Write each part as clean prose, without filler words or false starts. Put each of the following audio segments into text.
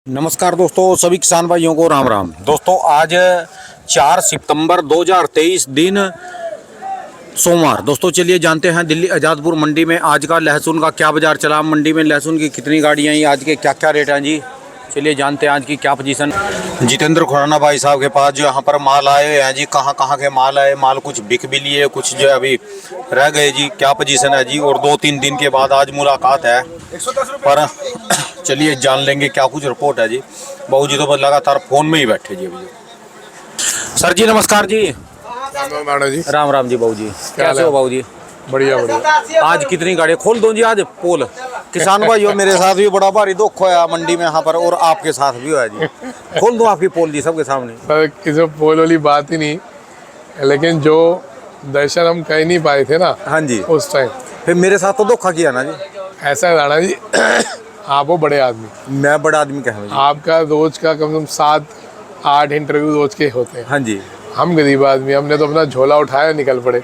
नमस्कार दोस्तों, सभी किसान भाइयों को राम राम। दोस्तों आज 4 सितंबर 2023 दिन सोमवार। दोस्तों चलिए जानते हैं दिल्ली आज़ादपुर मंडी में आज का लहसुन का क्या बाजार चला, मंडी में लहसुन की कितनी गाड़ियां आई, आज के क्या क्या रेट हैं जी। चलिए जानते हैं आज की क्या पोजीशन। जितेंद्र खुराना भाई साहब के पास जो यहाँ पर माल आए हुए हैं जी, कहाँ कहाँ के माल आए, माल कुछ बिक भी लिए, कुछ जो अभी रह गए जी। क्या पोजीशन है जी, और 2-3 दिन के बाद आज मुलाकात है पर चलिए जान लेंगे क्या कुछ रिपोर्ट है जी। बाबू जी तो बस लगातार फोन में ही बैठे जी अभी। सर जी नमस्कार जी। राम जी। राम राम जी बाबू जी, कैसे हो बाबू जी? बढ़िया बढ़िया। आज कितनी गाड़ियाँ खोल दो जी आज पोल। किसान भाइयों मेरे साथ भी बड़ा भारी दुख होया मंडी में यहाँ पर, और आपके साथ भी होया जी। खोल दो आपकी पोल जी सबके सामने। पर किसी पोल वाली बात ही नहीं, लेकिन जो दर्शन हम कह नहीं पाए थे ना हाँ जी, उस टाइम, फिर मेरे साथ तो धोखा किया ना जी। ऐसा है राणा जी। आप वो बड़े आदमी, मैं बड़ा आदमी कह जी। आपका रोज का कम से कम 7-8 इंटरव्यू रोज के होते हैं। हाँ जी, हम गरीब आदमी, हमने तो अपना झोला उठाया निकल पड़े।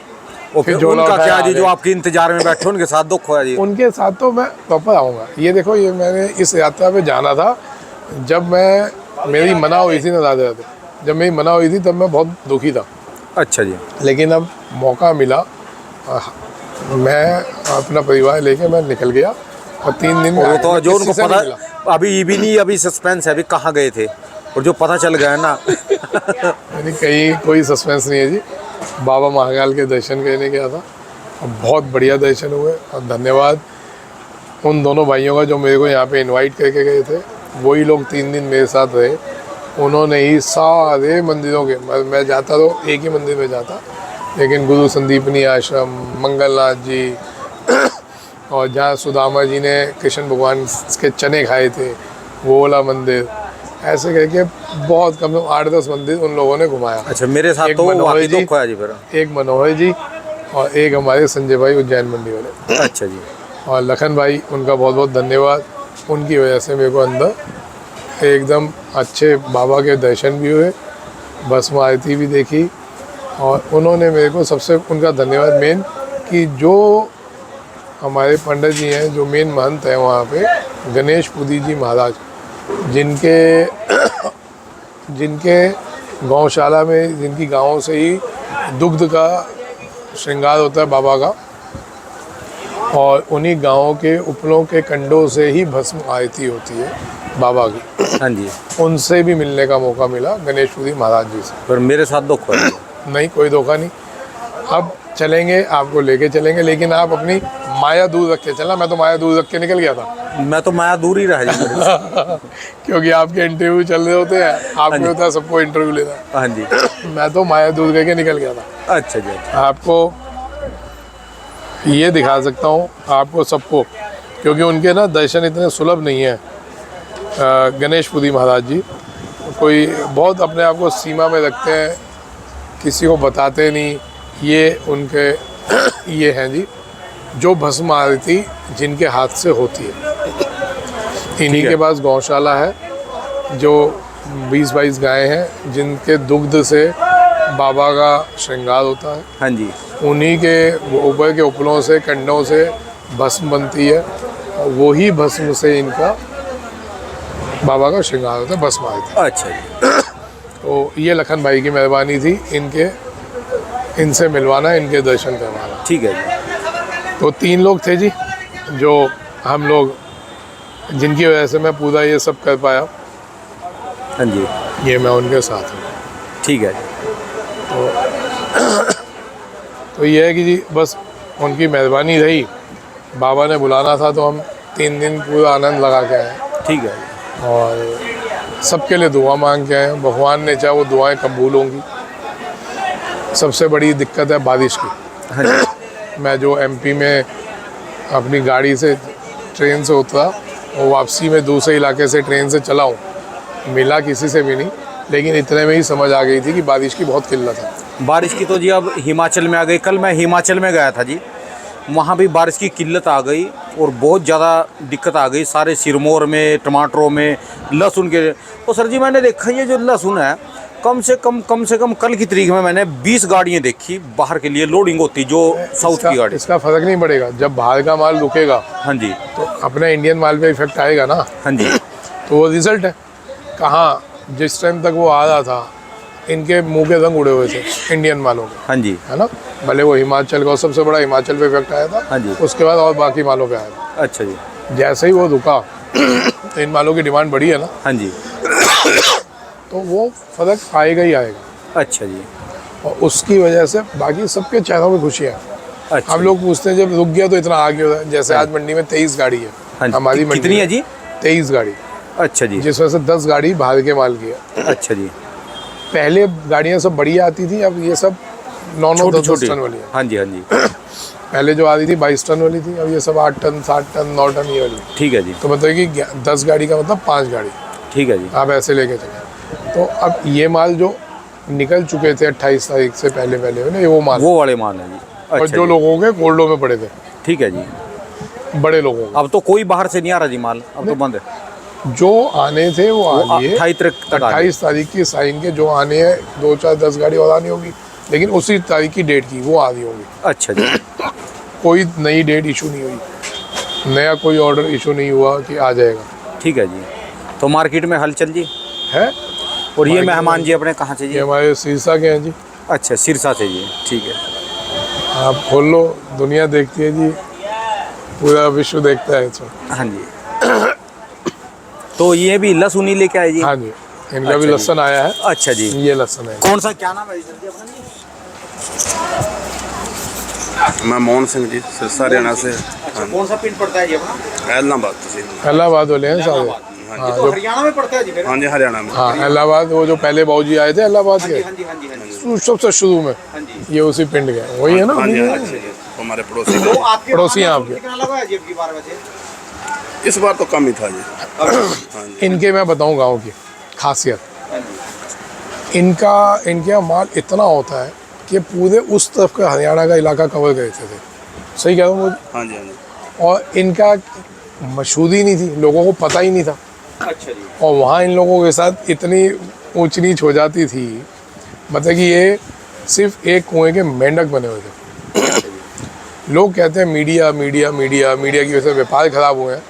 और फिर उनका क्या जी, जो आपके इंतजार में बैठे उनके साथ दुख होया जी। उनके साथ तो मैं प्रॉपर आऊँगा। ये देखो, ये मैंने इस यात्रा पे जाना था जब मेरी मना हुई थी ना दादा, जब मेरी मना हुई थी तब मैं बहुत दुखी था। अच्छा जी, लेकिन अब मौका मिला, मैं अपना परिवार लेके मैं निकल गया और 3 दिन वो तो जो उनको किसी से नहीं मिला। पता अभी ये भी नहीं, अभी सस्पेंस है अभी कहाँ गए थे, और जो पता चल गया है ना। यानी कहीं कोई सस्पेंस नहीं है जी। बाबा महाकाल के दर्शन करने गया था और बहुत बढ़िया दर्शन हुए। और धन्यवाद उन दोनों भाइयों का जो मेरे को यहाँ पे इनवाइट करके गए थे। वही लोग 3 दिन मेरे साथ रहे। उन्होंने ही सारे मंदिरों के, मैं जाता तो एक ही मंदिर में जाता, लेकिन गुरु संदीपनी आश्रम, मंगलनाथ जी, और जहाँ सुदामा जी ने कृष्ण भगवान के चने खाए थे वो वाला मंदिर, ऐसे करके बहुत कम से कम 8-10 मंदिर उन लोगों ने घुमाया। अच्छा, मेरे साथ तो मनोहर जी, दुख होया जी फिर। एक मनोहर जी और एक हमारे संजय भाई उज्जैन मंडी वाले। अच्छा जी, और लखन भाई, उनका बहुत बहुत धन्यवाद। उनकी वजह से मेरे को अंदर एकदम अच्छे बाबा के दर्शन भी हुए, भस्म आरती भी देखी। और उन्होंने मेरे को सबसे उनका धन्यवाद मेन कि जो हमारे पंडित जी हैं, जो मेन महंत हैं वहाँ पे, गणेश पुरी जी महाराज, जिनके गौशाला में, जिनकी गाँव से ही दुग्ध का श्रृंगार होता है बाबा का, और उन्हीं गाँव के उपलों के कंडों से ही भस्म आरती होती है बाबा की। हाँ जी, उनसे भी मिलने का मौका मिला, गणेश पुरी महाराज जी से। पर मेरे साथ दुख होया। नहीं, कोई धोखा नहीं। अब चलेंगे, आपको लेके चलेंगे, लेकिन आप अपनी माया दूर रख के चलना। मैं तो माया दूर रख के निकल गया था। मैं तो माया दूर ही रह जी। क्योंकि आपके इंटरव्यू चल रहे होते हैं, आपको होता है सबको इंटरव्यू लेना। हाँ जी, मैं तो माया दूर करके निकल गया था। अच्छा जी, आपको ये दिखा सकता हूँ, आपको सबको, क्योंकि उनके ना दर्शन इतने सुलभ नहीं है। गणेश पुरी महाराज जी कोई बहुत अपने आप को सीमा में रखते हैं, किसी को बताते नहीं। ये उनके ये हैं जी, जो भस्म आरती जिनके हाथ से होती है। इन्हीं के पास गौशाला है, जो 20-22 गायें हैं, जिनके दुग्ध से बाबा का श्रृंगार होता है। हाँ जी, उन्हीं के ऊपर के उपलों से, कंडों से भस्म बनती है, और वही भस्म से इनका बाबा का श्रृंगार होता है, भस्म आरती। अच्छा जी। तो ये लखन भाई की मेहरबानी थी, इनसे मिलवाना, इनके दर्शन करवाना। ठीक है जी। तो 3 लोग थे जी, जो हम लोग, जिनकी वजह से मैं पूरा ये सब कर पाया। हाँ जी, ये मैं उनके साथ हूँ। ठीक है जी। तो ये है कि जी बस उनकी मेहरबानी रही। बाबा ने बुलाना था तो हम 3 दिन पूरा आनंद लगा के आए। ठीक है जी। और सबके लिए दुआ मांग के आए। भगवान ने चाहे वो दुआएं कबूल होंगी। सबसे बड़ी दिक्कत है बारिश की। हाँ जी, मैं जो एमपी में अपनी गाड़ी से ट्रेन से उतरा और वापसी में दूसरे इलाके से ट्रेन से चला हूँ, मिला किसी से भी नहीं, लेकिन इतने में ही समझ आ गई थी कि बारिश की बहुत किल्लत है। बारिश की तो जी अब हिमाचल में आ गई। कल मैं हिमाचल में गया था जी, वहाँ भी बारिश की किल्लत आ गई और बहुत ज़्यादा दिक्कत आ गई सारे सिरमौर में, टमाटरों में, लहसुन के। तो सर जी मैंने देखा ये जो लहसुन है, कम से कम कल की तारीख में मैंने 20 गाड़ियाँ देखी बाहर के लिए लोडिंग होती, जो साउथ की गाड़ी। इसका फर्क नहीं पड़ेगा जब बाहर का माल रुकेगा। हाँ जी, तो अपने इंडियन माल पे इफेक्ट आएगा ना। हाँ जी, तो वो रिजल्ट है। कहाँ जिस टाइम तक वो आ रहा था इनके मुंह के रंग उड़े हुए थे इंडियन मालों के, हाँ जी, है ना। भले वो हिमाचल का सबसे बड़ा हिमाचल पे इफेक्ट आया था, हाँ जी। उसके बाद और बाकी मालों पे आया था। अच्छा जी, जैसे ही वो रुका तो इन मालों की डिमांड बढ़ी है ना, हाँ जी, तो वो फर्क आएगा ही आएगा। अच्छा जी, और उसकी वजह से बाकी सबके चेहरों में खुशियाँ हैं। अच्छा हम लोग पूछते हैं जब रुक गया तो इतना आगे होता है। जैसे आज मंडी में 23 गाड़ी है, हाँ जी। हमारी मंडी कितनी है में जी? 23 गाड़ी, अच्छा जी, जिसमें से 10 गाड़ी बाहर के माल की है। अच्छा जी, पहले गाड़ियाँ सब बढ़िया आती थी, अब ये सब 9-9 10 छोटी टन वाली है। हाँ जी, हाँ जी, पहले जो आती थी 22 टन वाली थी, अब ये सब 8 टन 7 टन 9 टन ये वाली। ठीक है जी, तो मतलब कि 10 गाड़ी का मतलब 5 गाड़ी ठीक है जी, आप ऐसे लेके चले। तो अब ये माल जो निकल चुके थे 28 तारीख से पहले ना, ये वो माल, वो वाले माल है जी। और अच्छा जो जी, लोगों के कोल्डो में पड़े थे, ठीक है जी। बड़े लोगों के, अब तो कोई बाहर से नहीं आ रहा जी माल, अब तो बंद है। जो आने थे वो आ लिए। 28 तक आ गए। 28 तारीख की साइन के जो आने हैं 2 4 10 गाड़ी और आनी होगी, लेकिन उसी तारीख की डेट की वो आ रही होगी। अच्छा जी, कोई नई डेट इशू नहीं हुई, नया कोई ऑर्डर इशू नहीं हुआ कि आ जाएगा, ठीक है जी। तो मार्केट में हलचल जी है। और ये मार्केट मेहमान में- जी अपने कहाँ से ये जी? हमारे सिरसा के हैं जी। अच्छा, सिरसा से जी, ठीक है। आप खोल लो, दुनिया देखती है जी, पूरा विश्व देखता है इसमें। हाँ जी। तो ये भी लहसुन ही लेके आए जी? हाँ जी, इनका भी अच्छा लहसुन आया है। अच्छा जी। ये लहसुन है। कौन सा, क्या नाम है जी अपना जी? मैं मोहन सिंह जी, सिरसा हरियाणा से। अच्छा, कौन सा पिंड पड़ता है जी अपना? इलाहाबाद तहसील। इलाहाबाद वाले हैं सारे। ये हाँ तो जो, हरियाणा में पड़ता है जी मेरा। हाँ जी, हरियाणा में। हाँ इलाहाबाद, वो जो पहले बाबूजी आए थे इलाहाबाद हाँ के, जी, हाँ जी, हाँ जी, हाँ जी, सबसे शुरू में, हाँ जी। ये उसी पिंड के हैं। वही है ना। हाँ जी, हाँ जी, वो हमारे पड़ोसी तो थे। आपके पड़ोसी वहाँ हैं लहसुन आपके। कितना लगा है जी आपकी 12 बजे? इस बार तो कम ही था जी। हाँ जी, इनके मैं बताऊँ गाँव की खासियत, हाँ जी, इनके यहाँ माल इतना होता है कि पूरे उस तरफ का हरियाणा का इलाका कवर करे थे। सही कह रहा हूँ मुझे। हाँ जी, हाँ जी। और इनका मशहूरी नहीं थी, लोगों को पता ही नहीं था। अच्छा जी, और वहाँ इन लोगों के साथ इतनी ऊंच नीच हो जाती थी, मतलब कि ये सिर्फ एक कुएं के मेंढक बने हुए थे। लोग कहते हैं मीडिया मीडिया मीडिया मीडिया की वजह से व्यापार खराब हुए हैं।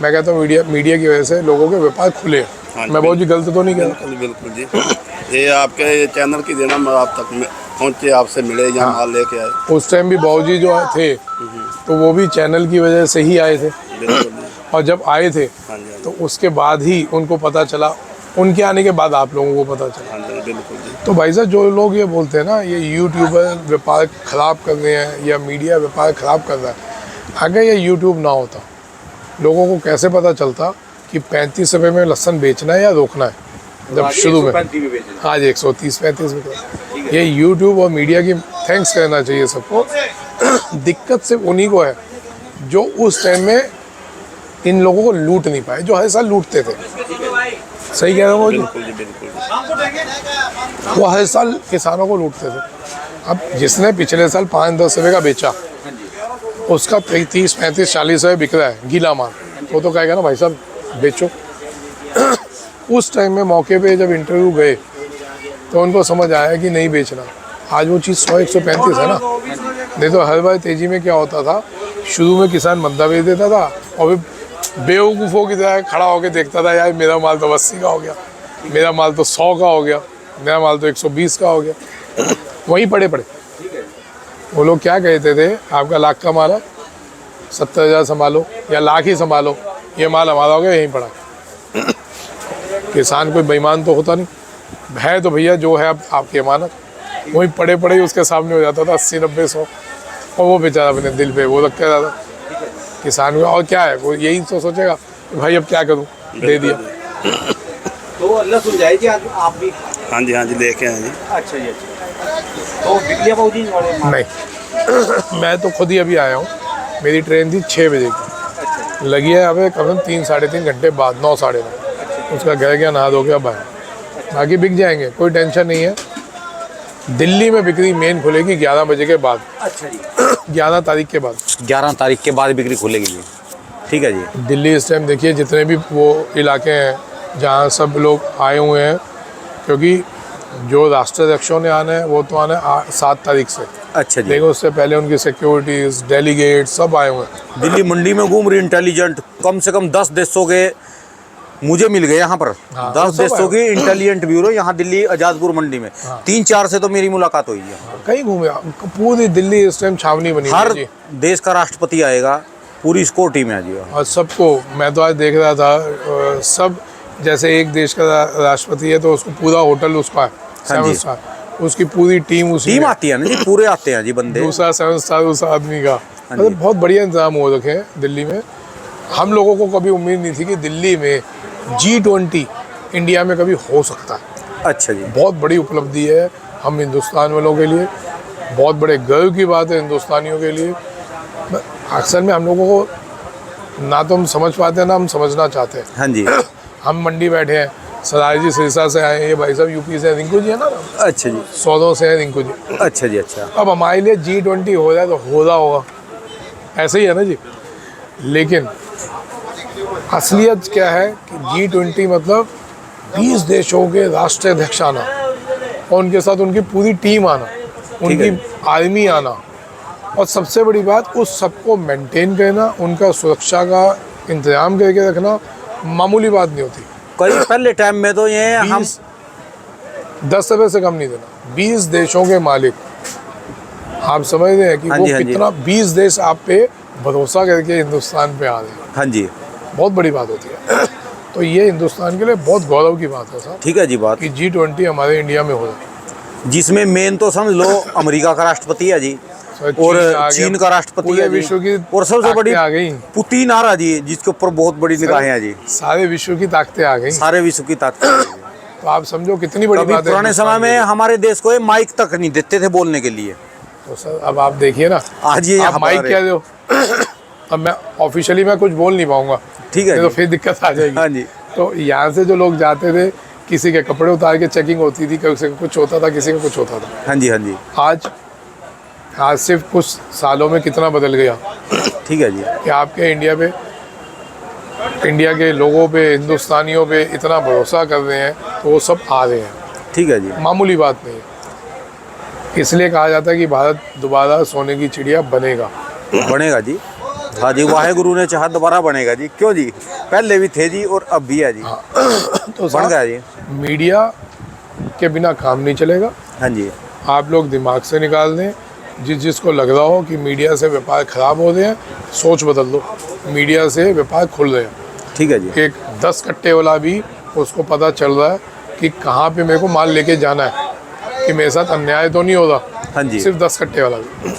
मैं कहता हूँ मीडिया की वजह से लोगों के व्यापार खुले हैं। हाँ जी, मैं बहुत जी गलत तो नहीं कह रहा। बिल्कुल बिल्कुल जी। ये आपके ये चैनल की देना, मैं आप तक पहुँचे, आपसे मिले, यहाँ माल लेके आए। उस टाइम भी बाबूजी जो थे तो वो भी चैनल की वजह से ही आए थे। बिल्कुल जी। और जब आए थे हाँ जी, हाँ जी, तो उसके बाद ही उनको पता चला, उनके आने के बाद आप लोगों को पता चला। हाँ जी, बिल्कुल जी। तो भाई साहब, जो लोग ये बोलते हैं ना ये यूट्यूबर व्यापार ख़राब कर रहे हैं या मीडिया व्यापार ख़राब कर रहा है, अगर ये यूट्यूब ना होता, लोगों को कैसे पता चलता कि 35 रुपये में लहसुन बेचना है या रोकना है? जब शुरू में आज 130-135 रुपये। ये यूट्यूब और मीडिया की थैंक्स करना चाहिए सबको। दिक्कत सिर्फ उन्हीं को है जो उस टाइम में इन लोगों को लूट नहीं पाए, जो हर साल लूटते थे। सही कह रहा हूँ बिल्कुल जी, बिल्कुल जी। वो हर साल किसानों को लूटते थे। अब जिसने पिछले साल 5-10 रुपये का बेचा, उसका 30-35-40 रुपये बिक रहा है गीला माल, वो तो कहेगा ना भाई साहब बेचो। उस टाइम में मौके पे जब इंटरव्यू गए तो उनको समझ आया कि नहीं बेचना। आज वो चीज़ 100-135 है ना। नहीं तो हर बार तेज़ी में क्या होता था, शुरू में किसान मंदा बेच देता था और फिर बेवकूफ़ों की तरह खड़ा होकर देखता था, यार मेरा माल तो 80 का हो गया, मेरा माल तो 100 का हो गया, मेरा माल तो 120 का हो गया। वहीं पड़े वो लोग क्या कहते थे, आपका लाख का माल है 70,000 संभालो या लाख ही संभालो, ये माल हमारा हो गया, यहीं पड़ा। किसान कोई बेईमान तो होता नहीं है, तो भैया जो है आपकी अमानत, वहीं पड़े ही उसके सामने हो जाता था 80-90-100, और वो बेचारा अपने दिल पे वो रख के जाता किसान को। और क्या है, वो यही तो सोचेगा कि भाई अब क्या करूं, दे दिया। तो लहसुन जाएगी आप भी? हाँ जी, हाँ जी, लेके आए जी। अच्छा जी, अच्छा। तो बिक लिया बाबूजी वाले माल? नहीं मैं तो खुद ही अभी आया हूँ, मेरी ट्रेन थी 6 बजे की, अच्छा, लगी है अब कम से कम 3-3.5 घंटे बाद, 9-9:30 उसका घर गया, नहा धो के अब आया। बाकी बिक जाएंगे, कोई टेंशन नहीं है। दिल्ली में बिक्री मेन खुलेगी 11 बजे के बाद। अच्छा जी, 11 तारीख के बाद, 11 तारीख के बाद बिक्री खुलेगी जी। ठीक है जी, दिल्ली इस टाइम देखिए जितने भी वो इलाके हैं जहाँ सब लोग आए हुए हैं, क्योंकि जो राष्ट्राध्यक्षों ने आना है वो तो आना है 7 तारीख से, अच्छा जी। लेकिन उससे पहले उनकी सिक्योरिटीज, डेलीगेट सब आए हुए हैं। दिल्ली मंडी में घूम रही इंटेलिजेंट, कम से कम 10 देशों के मुझे मिल गए यहाँ पर हाँ, 10 वो सब देशों है। की इंटेलिजेंट ब्यूरो यहाँ दिल्ली आजादपुर मंडी में। 3-4 से तो मेरी मुलाकात हुई है। कहीं घूमे पूरी दिल्ली इस टाइम छावनी बनी हुई है हर जी। देश का राष्ट्रपति आएगा, पूरी स्कोर टीम है जी। और सबको मैं तो आज देख रहा था सब जैसे एक देश का राष्ट्रपति है तो उसको पूरा होटल उसका है हाँ 7 जी। स्टार, उसकी पूरी टीम उसी टीम में। आती है ना जी, पूरे आते हैं जी बंदे। दूसरा 7 स्टार उस आदमी का। हाँ मतलब जी। बहुत बढ़िया इंतजाम हो रखे हैं दिल्ली में। हम लोगों को कभी उम्मीद नहीं थी कि दिल्ली में G20 इंडिया में कभी हो सकता है। अच्छा जी। बहुत बड़ी उपलब्धि है हम हिंदुस्तान वालों के लिए, बहुत बड़े गर्व की बात है हिंदुस्तानियों के लिए। अक्सर में हम लोगों को ना तो हम समझ पाते हैं ना हम समझना चाहते हैं। हाँ जी। हम मंडी बैठे हैं, सराय जी सिरसा से आए हैं, ये भाई साहब यूपी से हैं, रिंकू जी है ना, अच्छा जी। सौदों से हैं रिंकू जी। अच्छा जी। अच्छा। अब हमारे लिए G20 हो जाए तो हो रहा होगा, ऐसे ही है ना जी। लेकिन असलियत क्या है कि G20 मतलब 20 देशों के राष्ट्राध्यक्ष आना और उनके साथ उनकी पूरी टीम आना, उनकी आर्मी आना, और सबसे बड़ी बात उस सबको मेंटेन करना, उनका सुरक्षा का इंतजाम करके रखना मामूली बात नहीं होती। कई पहले टाइम में तो ये हम 10 रुपये से कम नहीं देना। 20 देशों के मालिक, आप समझ रहे हैं कि हाँ वो जी, हाँ जी। कितना 20 देश आप पे भरोसा करके हिंदुस्तान पे आ रहे हैं। हाँ जी। बहुत बड़ी बात होती है। तो ये हिंदुस्तान के लिए बहुत गौरव की बात है साहब ठीक है जी बात, कि G20 हमारे इंडिया में हो रहा जिसमें मेन तो समझ लो अमेरिका का राष्ट्रपति है जी, है। और चीन आ गया, चीन का राष्ट्रपति पूरे है जी, विश्व की और सबसे बड़ी ताकतें आ गई, पुतिन आ रहा जी, जिसके ऊपर बहुत बड़ी निगाहें हैं जी। सारे विश्व की ताकतें आ गई। सारे विश्व की ताकत। तो आप समझो कितनी बड़ी कभी बात है पुराने समय हिंदुस्तान में के लिए। हमारे देश को ये माइक तक नहीं देते थे बोलने के लिए। तो सर अब आप देखिए ना, आज ये आप माइक क्या दो। अब मैं ऑफिशियली मैं कुछ बोल नहीं पाऊंगा, ठीक है नहीं तो जी। फिर दिक्कत आ जाएगी। हाँ जी। तो यहाँ से जो लोग जाते थे, किसी के कपड़े उतार के चेकिंग होती थी, किसी का कुछ होता था, किसी का कुछ होता था। हाँ जी। हाँ जी। आज सिर्फ कुछ सालों में कितना बदल गया ठीक है जी। कि आपके इंडिया के लोगों पे, हिंदुस्तानियों पे इतना भरोसा कर रहे हैं, तो वो सब आ रहे हैं। ठीक है जी। मामूली बात नहीं है। इसलिए कहा जाता है कि भारत दोबारा सोने की चिड़िया बनेगा। बनेगा जी। हाँ जी, वाहे गुरु ने चाहा दोबारा बनेगा जी। क्यों जी, पहले भी थे जी और अब भी है जी। तो बन साहब, गया जी। मीडिया के बिना काम नहीं चलेगा। हाँ जी। आप लोग दिमाग से निकाल दें। जिसको लग रहा हो कि मीडिया से व्यापार खराब हो रहे हैं, सोच बदल दो। मीडिया से व्यापार खुल रहे हैं। ठीक है जी। एक 10 कट्टे वाला भी उसको पता चल रहा है कि कहाँ पे मेरे को माल लेके जाना है, कि मेरे साथ अन्याय तो नहीं होगा। हाँ जी। सिर्फ 10 कट्टे वाला भी।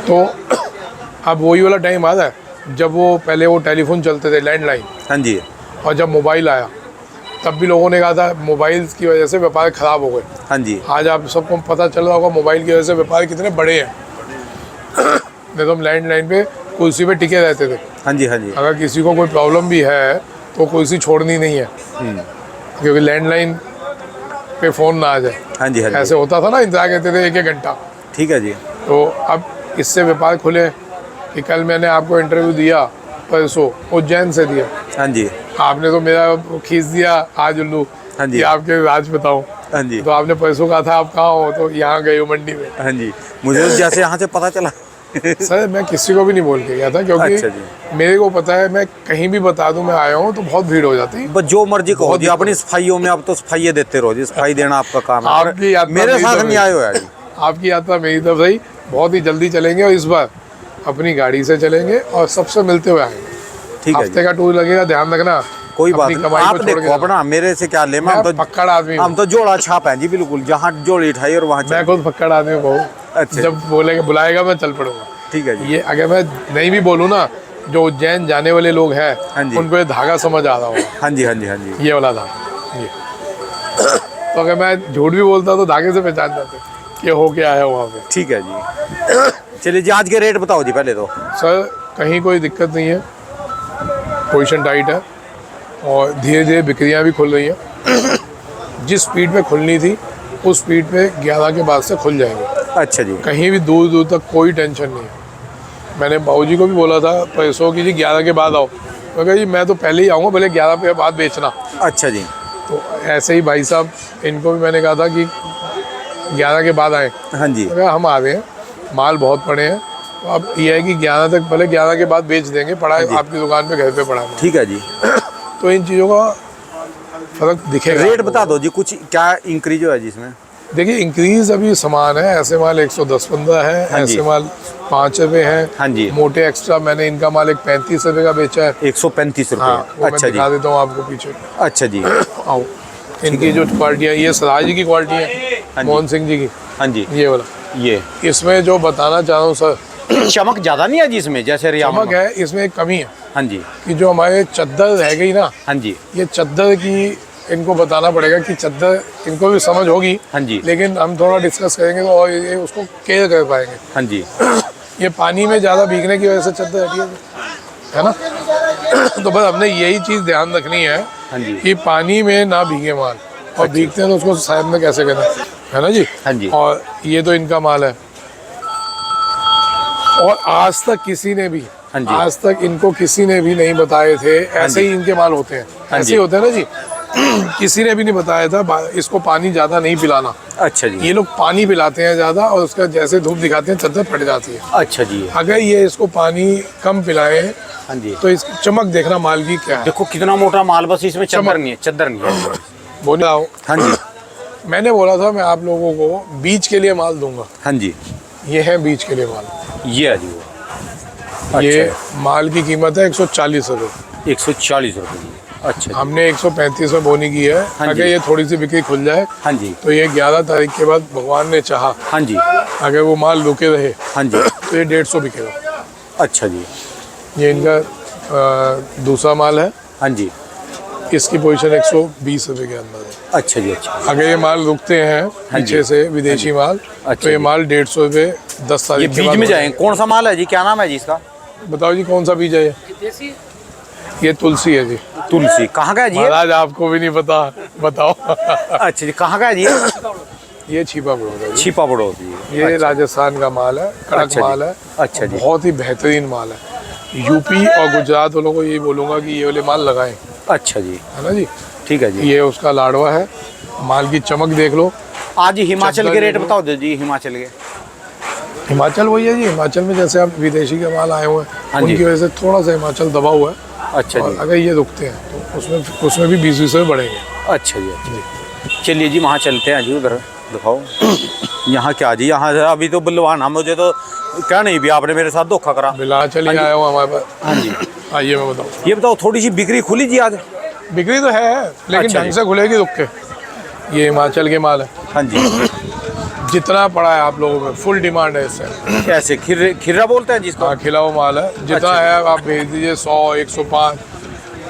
तो अब वही वाला टाइम आ रहा है जब वो पहले वो टेलीफोन चलते थे, लैंडलाइन, हाँ जी। और जब मोबाइल आया तब भी लोगों ने कहा था मोबाइल की वजह से व्यापार खराब हो गए। हाँ जी। आज आप सबको पता चल रहा होगा मोबाइल की वजह से व्यापार कितने बड़े हैं। नहीं तो हम लैंडलाइन पे कुर्सी पे टिके रहते थे। हाँ जी। हाँ जी। अगर किसी को कोई प्रॉब्लम भी है तो कुर्सी छोड़नी नहीं है, क्योंकि लैंडलाइन पे फ़ोन ना आ जाए। हाँ जी। हाँ जी। ऐसे होता था ना, इंतजार करते थे 1-1 घंटा। ठीक है जी। तो अब इससे व्यापार खुले कि कल मैंने आपको इंटरव्यू दिया, परसों उज्जैन से दिया, हाँ जी। आपने तो मेरा खींच दिया आज उल्लू हाँ जी। कि आपके राज बताऊं। हाँ जी। तो आपने परसों कहा था आप कहाँ हो, तो यहाँ गए हो मंडी में। हाँ जी। मुझे तो जैसे यहाँ से पता चला। सर मैं किसी को भी नहीं बोल के गया था, क्योंकि अच्छा जी। मेरे को पता है मैं कहीं भी बता दूं मैं आया हूँ तो बहुत भीड़ हो जाती। बस जो मर्जी कहो जी, अपनी सफाइयों में अब तो सफाई देते रहो जी, सफाई देना आपका काम है। आपकी यात्रा मेरे मेरी साथ तरफ नहीं आए हो यार जी। आपकी यात्रा मेरी तरफ रही, बहुत ही जल्दी चलेंगे और इस बार अपनी गाड़ी से चलेंगे और सबसे मिलते हुए आएंगे। ठीक है हफ्ते जी। का टूर लगेगा, ध्यान रखना। कोई बात अपनी नहीं, कमाई आप को छोड़ देखो के अपना, मेरे से क्या ले, मैं हम तो पक्कड़ आदमी हूँ। हम तो जोड़ा छाप है जी, बिल्कुल जहाँ जोड़ी उठाई और वहाँ मैं चल। खुद पक्कड़ आदमी हूँ। अच्छा। जब बोलेगा बुलाएगा मैं चल पड़ूंगा। ठीक है जी। ये अगर मैं नहीं भी बोलूँ ना, जो उज्जैन जाने वाले लोग हाँ हैं जी। उनको ये धागा समझ आ रहा होगा। हाँ जी। हाँ जी। हाँ जी। ये वाला धागा, ये। तो अगर मैं झूठ भी बोलता तो धागे से पहचान जाते कि हो क्या है वहाँ पे। ठीक है जी। चलिए जी, आज के रेट बताओ जी पहले तो। सर कहीं कोई दिक्कत नहीं है, पोजीशन टाइट है और धीरे धीरे बिक्रियाँ भी खुल रही हैं। जिस स्पीड पे खुलनी थी उस स्पीड पे 11 के बाद से खुल जाएंगे। अच्छा जी। कहीं भी दूर दूर तक कोई टेंशन नहीं है। मैंने बाबूजी को भी बोला था पैसों की जी 11 के बाद आओ, मैं कहा जी मैं तो पहले ही आऊँगा, भले 11 के बाद बेचना। अच्छा जी। तो ऐसे ही भाई साहब इनको भी मैंने कहा था कि 11 के बाद आए। हाँ जी। मैं कहा हम आ रहे हैं, माल बहुत पड़े हैं, तो अब ये है कि 11 तक, भले 11 के बाद बेच देंगे, पड़ा है आपकी दुकान पे, घर पे पड़ा है। ठीक है जी। तो इन चीज़ों का फर्क दिखेगा। रेट बता दो जी, कुछ क्या इंक्रीज हुआ है जिसमें? देखिए इंक्रीज अभी समान है, ऐसे माल 110-15 है, हाँ जी। ऐसे माल 5 रुपये है। हाँ जी। मोटे एक्स्ट्रा मैंने इनका माल एक 35 रुपये का बेचा है। 135 हाँ, रुपये। वो मैं अच्छा जी, दिखा देता हूँ आपको पीछे। अच्छा जी। आओ, इनकी जो क्वालिटी है, ये सराज जी की क्वालिटी है, हाँ जी। मोहन सिंह जी की, हाँ जी, ये वाला। ये इसमें जो बताना चाह रहा हूँ सर, चमक ज्यादा नहीं है जी इसमें, जैसे रियामा चमक है, इसमें एक कमी है हाँ जी, कि जो हमारे चद्दर रह गई ना, हाँ जी, ये चद्दर की इनको बताना पड़ेगा कि चद्दर इनको भी समझ होगी, हाँ जी, लेकिन हम थोड़ा डिस्कस करेंगे तो और ये उसको केयर कर पाएंगे। हाँ जी, ये पानी में ज़्यादा भीगने की वजह से चद्दर हटी है ना। तो बस हमने यही चीज़ ध्यान रखनी है हाँ जी, कि पानी में ना भीगे माल, और भीगते हैं तो उसको साइड में कैसे करना है ना जी। हाँ जी। और ये तो इनका माल है, और आज तक किसी ने भी, हाँ जी। आज तक इनको किसी ने भी नहीं बताए थे, ऐसे ही इनके माल होते हैं, हाँ ऐसे जी। ही होते हैं ना जी। किसी ने भी नहीं बताया था इसको पानी ज़्यादा नहीं पिलाना। अच्छा जी, ये लोग पानी पिलाते हैं ज़्यादा, और उसका जैसे धूप दिखाते हैं चद्दर फट जाती है। अच्छा जी, अगर ये इसको पानी कम पिलाए हाँ जी। तो इसकी चमक देखना माल की क्या है। देखो कितना मोटा माल, बस इसमें चद्दर चमक। नहीं है, चद्दर नहीं है। बोले आओ, हाँ जी, मैंने बोला था मैं आप लोगों को बीज के लिए माल दूंगा, हाँ जी, ये है बीज के लिए माल। ये है जी वो। ये माल की कीमत है 140 रुपये, 140 रुपये जी। अच्छा जी, हमने 135 में बोनी की है। हाँ अगर जी। ये थोड़ी सी बिक्री खुल जाए हाँ जी, तो ये 11 तारीख के बाद भगवान ने चाहा, हाँ जी, अगर वो माल रुके रहे हाँ जी, तो ये 150 बिकेगा। अच्छा जी, ये इनका दूसरा माल है, हाँ जी, इसकी पोजीशन 120 रुपये के अंदर है। अच्छा जी, अच्छा, अगर ये माल रुकते हैं हाँ जी। पीछे से विदेशी माल, अच्छा तो ये जी। माल 150 रुपये 10 ये तारीख के बीज बाद में हो जाएंगे। कौन सा माल है जी, क्या नाम है जी इसका? जाएगा। बताओ जी कौन सा बीज है ये तुलसी है जी। तुलसी। कहाँ का है जी ये? महाराज आपको भी नहीं पता, बताओ। अच्छा जी, कहाँ का है जी? ये छिपा बड़ौदा जी। छिपा पड़ोस जी। ये राजस्थान का माल है, कड़क अच्छा जी। माल है, अच्छा जी, बहुत ही बेहतरीन माल है। यूपी और गुजरात वालों को यही बोलूँगा कि ये वाले माल लगाएं, अच्छा जी, है ना जी। ठीक है जी। ये उसका लाडवा है, माल की चमक देख लो। आज हिमाचल के चद्दर रेट देखो। बताओ दो जी, हिमाचल के। हिमाचल वही है जी, हिमाचल में जैसे आप विदेशी के माल आए हुए हाँ हैं, जी। उनकी वजह से थोड़ा सा हिमाचल दबा हुआ है। अच्छा और जी, अगर ये रुकते हैं तो उसमें भी 20-20 रुपये बढ़ेंगे। अच्छा जी, अच्छा जी। चलिए जी, वहाँ चलते हैं जी, उधर दिखाओ। यहाँ क्या जी, यहाँ से अभी तो बलवाना, मुझे तो क्या नहीं भी, आपने मेरे साथ धोखा करा। बिलाचल ही हाँ जी। आया हूँ हमारे पास। हाँ जी, आइए मैं बताऊँ, ये बताओ थोड़ी सी बिक्री खुली जी आज? बिक्री तो है लेकिन अच्छा ढंग जी। से खुलेगी रुक के। ये हिमाचल के माल है, हाँ जी, जितना पड़ा है आप लोगों में फुल डिमांड है इससे। कैसे खिर्रा बोलते हैं जिसको? हाँ, खिला हुआ माल है, जितना अच्छा। है आप भेज दीजिए। 100, 105,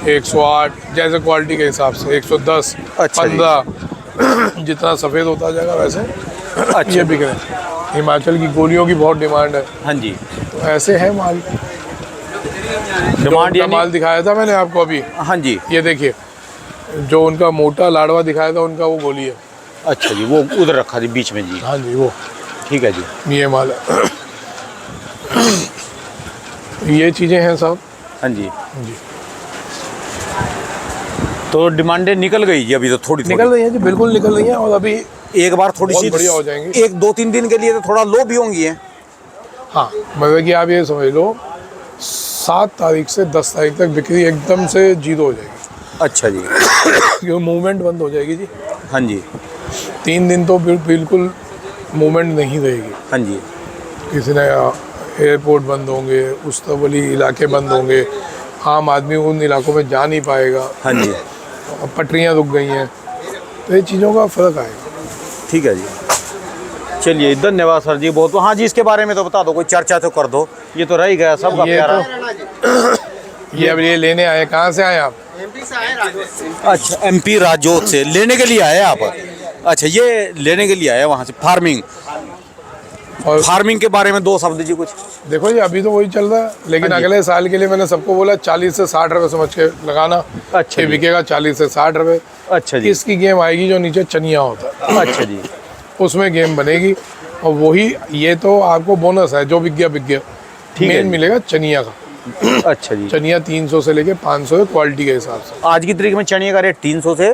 108 जैसे क्वालिटी के हिसाब से, 110, अच्छा जी। 15 जितना सफ़ेद होता जाएगा वैसे अच्छा ये बिक रहे हैं। हिमाचल की गोलियों की बहुत डिमांड है, हाँ जी, तो ऐसे है माल। डिमांड उनका यानी? माल दिखाया था मैंने आपको अभी, हाँ जी, ये देखिए, जो उनका मोटा लाडवा दिखाया था उनका वो गोली है। अच्छा जी, वो उधर रखा जी बीच में जी। हाँ जी, वो ठीक है जी, ये माल है। ये चीज़ें हैं सब हाँ जी। जी। तो डिमांडें निकल गई जी अभी तो थोड़ी निकल रही हैं जी, बिल्कुल निकल रही हैं। और अभी एक बार थोड़ी बहुत सी बढ़िया हो जाएंगी। 1-2-3 दिन के लिए तो थोड़ा लो भी होंगी है। हाँ, मतलब कि आप ये समझ लो 7 तारीख से 10 तारीख तक बिक्री एकदम से जीरो हो जाएगी, अच्छा जी, क्योंकि मूवमेंट बंद हो जाएगी जी। हाँ जी, 3 दिन तो बिल्कुल मूवमेंट नहीं रहेगी। हाँ जी, किसी ने एयरपोर्ट बंद होंगे, उस वाली इलाके बंद होंगे, आम आदमी उन इलाकों में जा नहीं पाएगा, हाँ जी, और पटरियाँ रुक गई हैं, तो ये चीज़ों का फ़र्क आएगा। ठीक है जी। चलिए, धन्यवाद सर जी बहुत। हाँ जी, इसके बारे में तो बता दो, कोई चर्चा तो कर दो। ये तो रह ही गया सबका ये प्यारा। ये अब ये लेने आए, कहाँ से आए आप? अच्छा, MP राजौर से लेने के लिए आए आप? अच्छा, ये लेने के लिए आए वहाँ से। और फार्मिंग के बारे में 2 शब्द जी कुछ। देखो जी, अभी तो वही चल रहा है, लेकिन हाँ जी। अगले साल के लिए मैंने सबको बोला 40 से 60 रुपये समझ के लगाना। अच्छा ये जी। बिकेगा 40 से 60 रुपये। अच्छा जी, इसकी गेम आएगी जो नीचे चनिया होता है, अच्छा जी, उसमें गेम बनेगी। और वही, ये तो आपको बोनस है, जो बिक गया बिक गया। ठीक है मेन जी। मिलेगा चनिया का। अच्छा जी। चनिया 300 से लेके 500 है क्वालिटी के हिसाब से। आज की तारीख में चने का रेट 300 से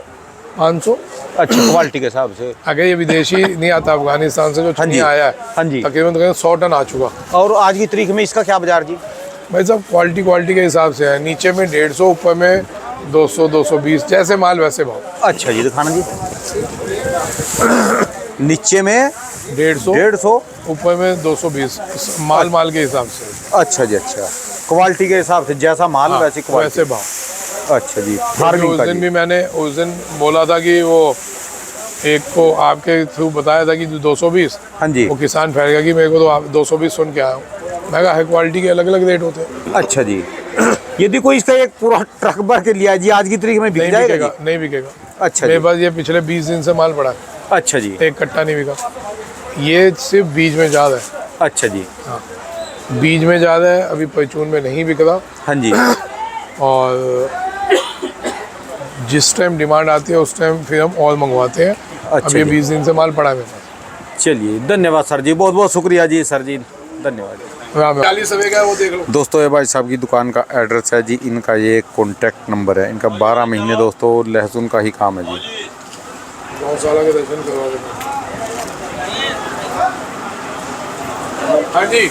500। अच्छा, क्वालिटी के हिसाब से। अगर ये विदेशी नहीं आता, अफगानिस्तान से जो हाँ जी, चनिया आया है, हाँ जी। तकरीबन 100 टन आ चुका। और आज की तारीख में इसका क्या बाजार जी? भाई साहब, क्वालिटी के हिसाब से है। नीचे में 150, ऊपर में 200 220 जैसे माल वैसे भाव। अच्छा जी, दिखाना जी। नीचे में 150, 150। ऊपर में 220, माल के हिसाब से। अच्छा जी, अच्छा, क्वालिटी के हिसाब से जैसा माल हाँ, वैसी क्वालिटी। वैसे भाव। अच्छा जी, क्योंकि फार्मिंग उस का दिन जी। भी मैंने उस दिन बोला था कि वो एक को आपके थ्रू बताया था कि 220। हाँ जी। वो किसान फैल गया कि मेरे को तो आप 220 सुन के आया हूँ। मैं कहा हाई क्वालिटी के अलग अलग रेट होते हैं। अच्छा जी, यदि कोई इसका एक पूरा ट्रक भर के लिया जी, आज की तारीख में बिक नहीं जाएगा बिकेगा, जी? नहीं बिकेगा। अच्छा मेरे जी, पास ये पिछले 20 दिन से माल पड़ा है, अच्छा जी, एक कट्टा नहीं बिका। ये सिर्फ बीज में ज़्यादा है। अच्छा जी, बीज में ज़्यादा है, अभी परचून में नहीं बिक रहा। हाँ जी, और जिस टाइम डिमांड आती है उस टाइम फिर हम और मंगवाते हैं। अच्छा अब ये जी। 20 दिन से माल पड़ा है मेरे पास। चलिए, धन्यवाद सर जी, बहुत बहुत शुक्रिया जी सर जी, धन्यवाद। 40 समय का है वो देख लो। दोस्तों, ये भाई साहब की दुकान का एड्रेस है जी, इनका ये कॉन्टैक्ट नंबर है, इनका 12 महीने दोस्तों लहसुन का ही काम है जी। गौशाला के दर्शन करवा देते। हाँ जी।